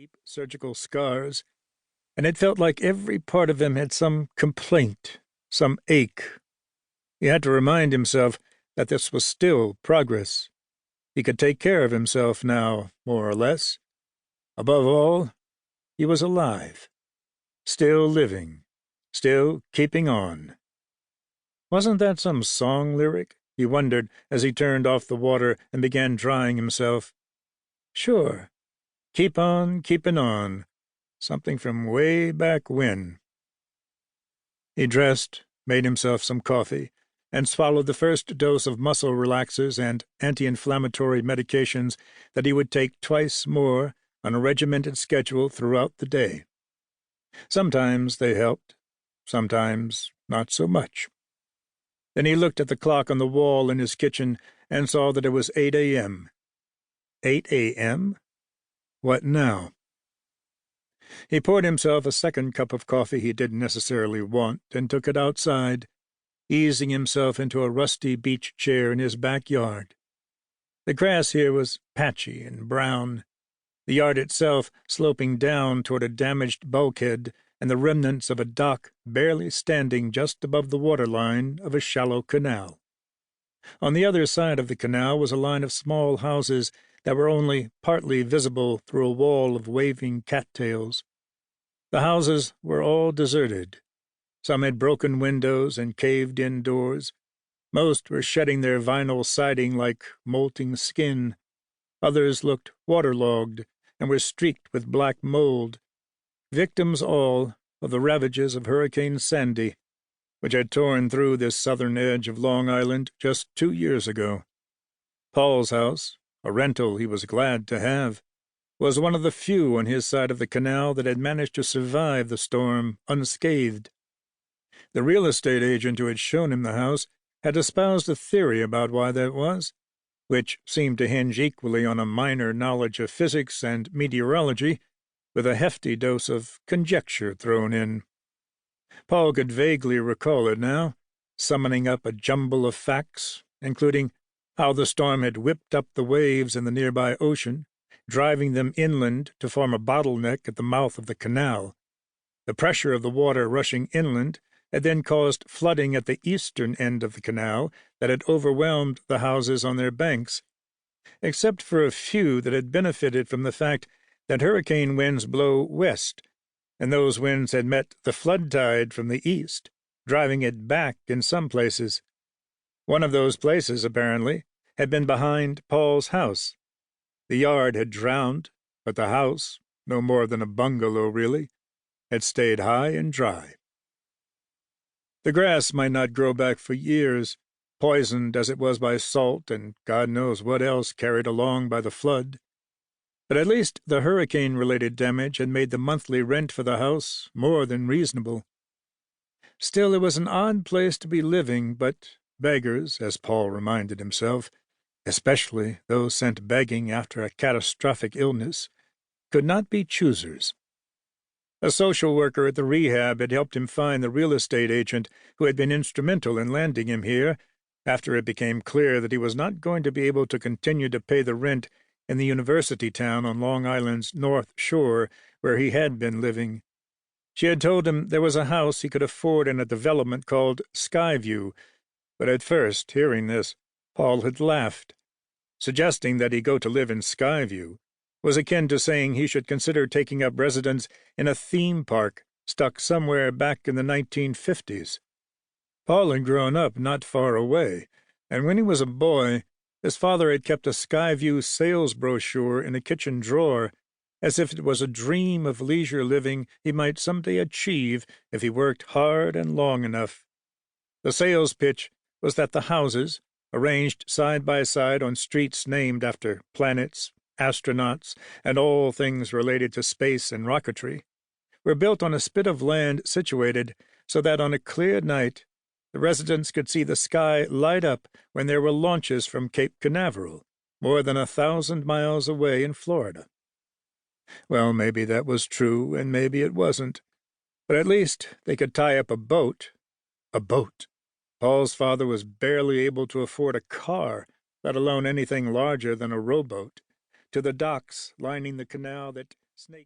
deep surgical scars, and it felt like every part of him had some complaint, some ache. He had to remind himself that this was still progress. He could take care of himself now, more or less. Above all, he was alive, still living, still keeping on. Wasn't that some song lyric? He wondered as he turned off the water and began drying himself. Sure. Keep on keeping on. Something from way back when. He dressed, made himself some coffee, and swallowed the first dose of muscle relaxers and anti-inflammatory medications that he would take twice more on a regimented schedule throughout the day. Sometimes they helped, sometimes not so much. Then he looked at the clock on the wall in his kitchen and saw that it was 8 a.m. 8 a.m.? What now? He poured himself a second cup of coffee he didn't necessarily want and took it outside, easing himself into a rusty beach chair in his backyard. The grass here was patchy and brown, the yard itself sloping down toward a damaged bulkhead and the remnants of a dock barely standing just above the waterline of a shallow canal. On the other side of the canal was a line of small houses that were only partly visible through a wall of waving cattails. The houses were all deserted. Some had broken windows and caved-in doors. Most were shedding their vinyl siding like molting skin. Others looked waterlogged and were streaked with black mold, victims all of the ravages of Hurricane Sandy, which had torn through this southern edge of Long Island just 2 years ago. Paul's house, a rental he was glad to have, was one of the few on his side of the canal that had managed to survive the storm unscathed. The real estate agent who had shown him the house had espoused a theory about why that was, which seemed to hinge equally on a minor knowledge of physics and meteorology, with a hefty dose of conjecture thrown in. Paul could vaguely recall it now, summoning up a jumble of facts, including how the storm had whipped up the waves in the nearby ocean, driving them inland to form a bottleneck at the mouth of the canal. The pressure of the water rushing inland had then caused flooding at the eastern end of the canal that had overwhelmed the houses on their banks, except for a few that had benefited from the fact that hurricane winds blow west, and those winds had met the flood tide from the east, driving it back in some places. One of those places, apparently, had been behind Paul's house. The yard had drowned, but the house, no more than a bungalow really, had stayed high and dry. The grass might not grow back for years, poisoned as it was by salt and God knows what else carried along by the flood. But at least the hurricane-related damage had made the monthly rent for the house more than reasonable. Still, it was an odd place to be living, but beggars, as Paul reminded himself, especially those sent begging after a catastrophic illness, could not be choosers. A social worker at the rehab had helped him find the real estate agent who had been instrumental in landing him here, after it became clear that he was not going to be able to continue to pay the rent in the university town on Long Island's North Shore where he had been living. She had told him there was a house he could afford in a development called Skyview, but at first, hearing this, Paul had laughed. Suggesting that he go to live in Skyview was akin to saying he should consider taking up residence in a theme park stuck somewhere back in the 1950s. Paul had grown up not far away, and when he was a boy, his father had kept a Skyview sales brochure in a kitchen drawer, as if it was a dream of leisure living he might someday achieve if he worked hard and long enough. The sales pitch was that the houses, arranged side by side on streets named after planets, astronauts, and all things related to space and rocketry, were built on a spit of land situated so that on a clear night the residents could see the sky light up when there were launches from Cape Canaveral, more than 1,000 miles away in Florida. Well, maybe that was true, and maybe it wasn't, but at least they could tie up a boat. A boat! Paul's father was barely able to afford a car, let alone anything larger than a rowboat, to the docks lining the canal that snaked